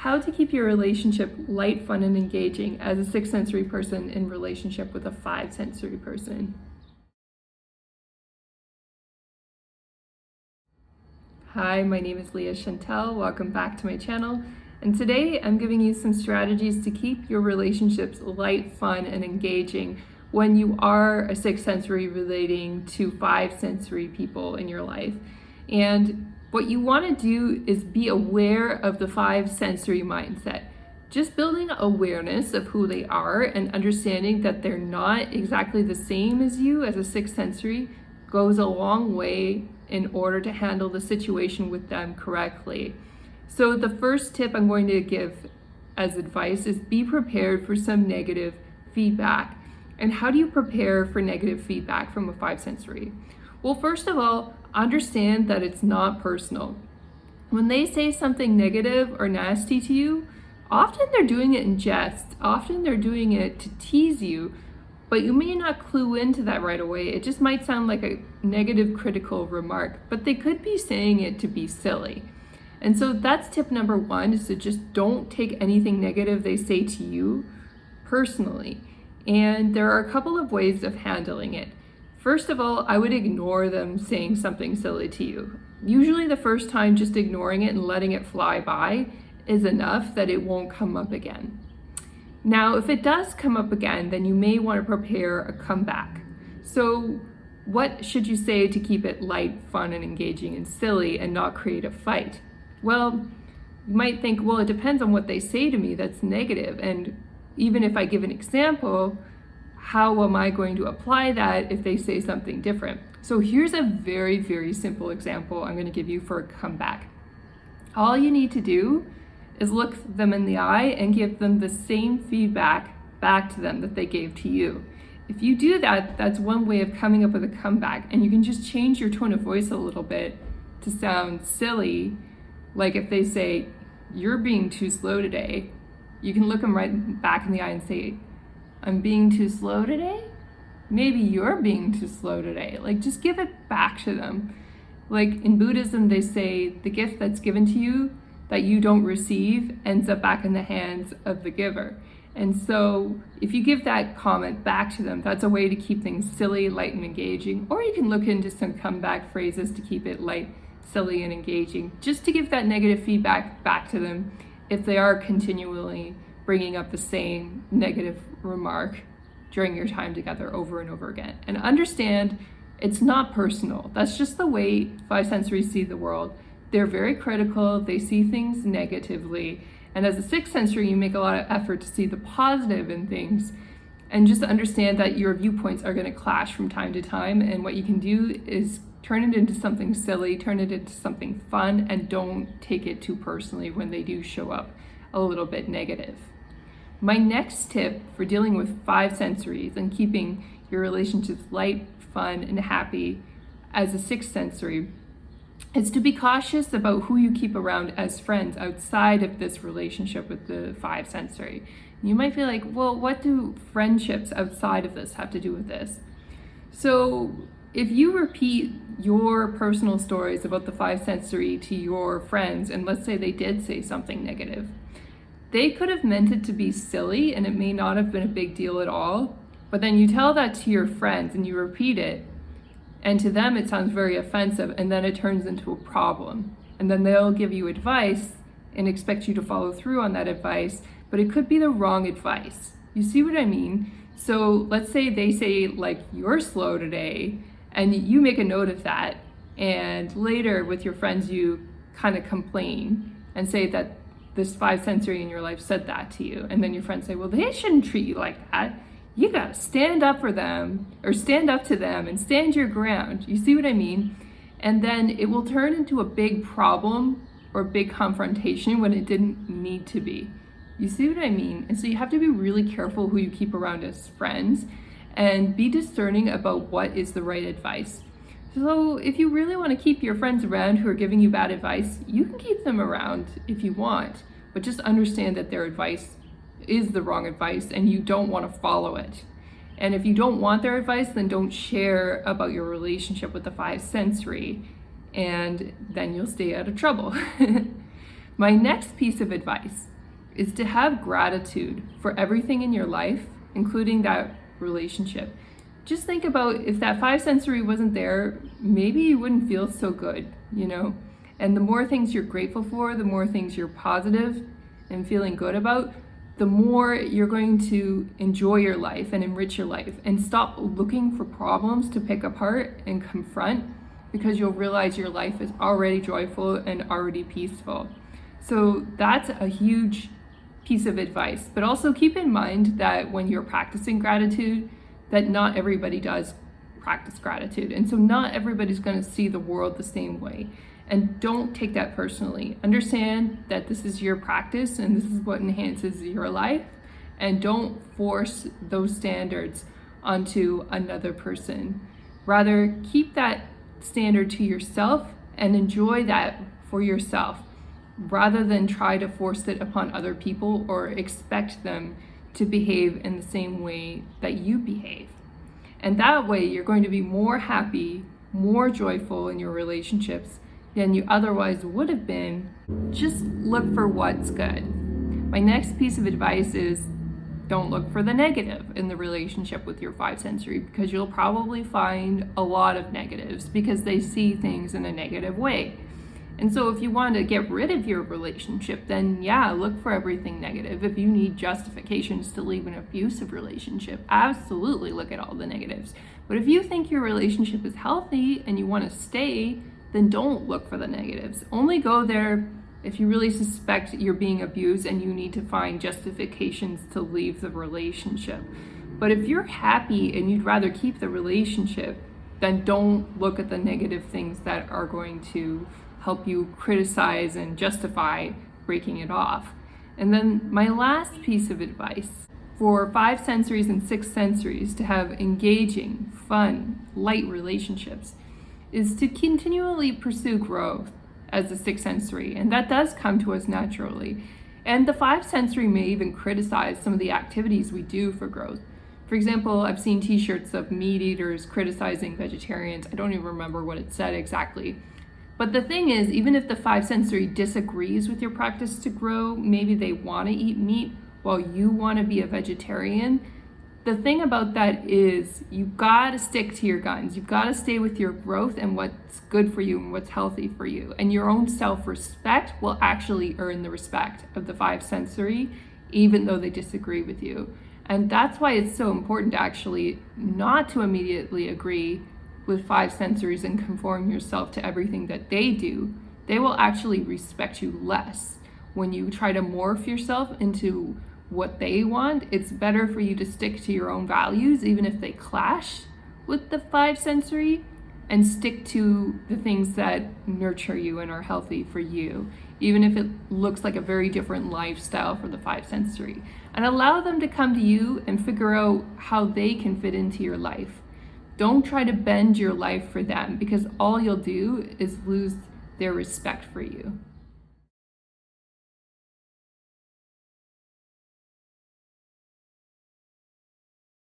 how to keep your relationship light, fun, and engaging as a 6 sensory person in relationship with a 5 sensory person. Hi, my name is Leah Chantel. Welcome back to my channel. And today I'm giving you some strategies to keep your relationships light, fun, and engaging when you are a 6 sensory relating to 5 sensory people in your life. And what you want to do is be aware of the 5 sensory mindset. Just building awareness of who they are and understanding that they're not exactly the same as you as a 6 sensory goes a long way in order to handle the situation with them correctly. So the first tip I'm going to give as advice is be prepared for some negative feedback. And how do you prepare for negative feedback from a 5 sensory? Well, first of all, understand that it's not personal. When they say something negative or nasty to you, often they're doing it in jest. Often they're doing it to tease you, but you may not clue into that right away. It just might sound like a negative critical remark, but they could be saying it to be silly. And so that's tip number 1, is to just don't take anything negative they say to you personally. And there are a couple of ways of handling it. First of all, I would ignore them saying something silly to you. Usually the first time, just ignoring it and letting it fly by is enough that it won't come up again. Now, if it does come up again, then you may want to prepare a comeback. So what should you say to keep it light, fun, and engaging and silly and not create a fight? Well, you might think, well, it depends on what they say to me that's negative. And even if I give an example, how am I going to apply that if they say something different? So here's a very, very simple example I'm going to give you for a comeback. All you need to do is look them in the eye and give them the same feedback back to them that they gave to you. If you do that, that's one way of coming up with a comeback, and you can just change your tone of voice a little bit to sound silly. Like if they say, "You're being too slow today," you can look them right back in the eye and say, "I'm being too slow today? Maybe you're being too slow today." Like, just give it back to them. Like in Buddhism, they say the gift that's given to you that you don't receive ends up back in the hands of the giver. And so if you give that comment back to them, that's a way to keep things silly, light, and engaging. Or you can look into some comeback phrases to keep it light, silly, and engaging, just to give that negative feedback back to them if they are continually bringing up the same negative remark during your time together over and over again. And understand it's not personal. That's just the way 5 sensories see the world. They're very critical, they see things negatively. And as a 6 sensory, you make a lot of effort to see the positive in things, and just understand that your viewpoints are going to clash from time to time. And what you can do is turn it into something silly, turn it into something fun, and don't take it too personally when they do show up a little bit negative. My next tip for dealing with 5 sensories and keeping your relationships light, fun, and happy as a 6 sensory is to be cautious about who you keep around as friends outside of this relationship with the 5 sensory. You might feel like, well, what do friendships outside of this have to do with this? So if you repeat your personal stories about the 5 sensory to your friends, and let's say they did say something negative, they could have meant it to be silly and it may not have been a big deal at all, but then you tell that to your friends and you repeat it, and to them it sounds very offensive, and then it turns into a problem. And then they'll give you advice and expect you to follow through on that advice, but it could be the wrong advice. You see what I mean? So let's say they say, like, "You're slow today," and you make a note of that, and later with your friends you kind of complain and say that this 5 sensory in your life said that to you, and then your friends say, "Well, they shouldn't treat you like that. You gotta stand up for them, or stand up to them and stand your ground." You see what I mean? And then it will turn into a big problem or a big confrontation when it didn't need to be. You see what I mean? And so you have to be really careful who you keep around as friends and be discerning about what is the right advice. So if you really want to keep your friends around who are giving you bad advice, you can keep them around if you want, but just understand that their advice is the wrong advice and you don't want to follow it. And if you don't want their advice, then don't share about your relationship with the 5 sensory, and then you'll stay out of trouble. My next piece of advice is to have gratitude for everything in your life, including that relationship. Just think about if that five sensory wasn't there, maybe you wouldn't feel so good, you know? And the more things you're grateful for, the more things you're positive and feeling good about, the more you're going to enjoy your life and enrich your life and stop looking for problems to pick apart and confront, because you'll realize your life is already joyful and already peaceful. So that's a huge piece of advice. But also keep in mind that when you're practicing gratitude, that not everybody does practice gratitude. And so not everybody's going to see the world the same way. And don't take that personally. Understand that this is your practice and this is what enhances your life. And don't force those standards onto another person. Rather, keep that standard to yourself and enjoy that for yourself, rather than try to force it upon other people or expect them to behave in the same way that you behave. And that way you're going to be more happy, more joyful in your relationships than you otherwise would have been. Just look for what's good. My next piece of advice is don't look for the negative in the relationship with your five sensory, because you'll probably find a lot of negatives because they see things in a negative way. And so if you want to get rid of your relationship, then yeah, look for everything negative. If you need justifications to leave an abusive relationship, absolutely look at all the negatives. But if you think your relationship is healthy and you want to stay, then don't look for the negatives. Only go there if you really suspect you're being abused and you need to find justifications to leave the relationship. But if you're happy and you'd rather keep the relationship, then don't look at the negative things that are going to help you criticize and justify breaking it off. And then my last piece of advice for five sensories and six sensories to have engaging, fun, light relationships is to continually pursue growth as a sixth sensory, and that does come to us naturally. And the five sensory may even criticize some of the activities we do for growth. For example, I've seen t-shirts of meat eaters criticizing vegetarians. I don't even remember what it said exactly. But the thing is, even if the five sensory disagrees with your practice to grow, maybe they want to eat meat while you want to be a vegetarian, the thing about that is you've got to stick to your guns. You've got to stay with your growth and what's good for you and what's healthy for you. And your own self-respect will actually earn the respect of the five sensory, even though they disagree with you. And that's why it's so important to actually not to immediately agree with five sensories and conform yourself to everything that they do. They will actually respect you less. When you try to morph yourself into what they want, it's better for you to stick to your own values, even if they clash with the five sensory, and stick to the things that nurture you and are healthy for you, even if it looks like a very different lifestyle for the five sensory. And allow them to come to you and figure out how they can fit into your life. Don't try to bend your life for them, because all you'll do is lose their respect for you.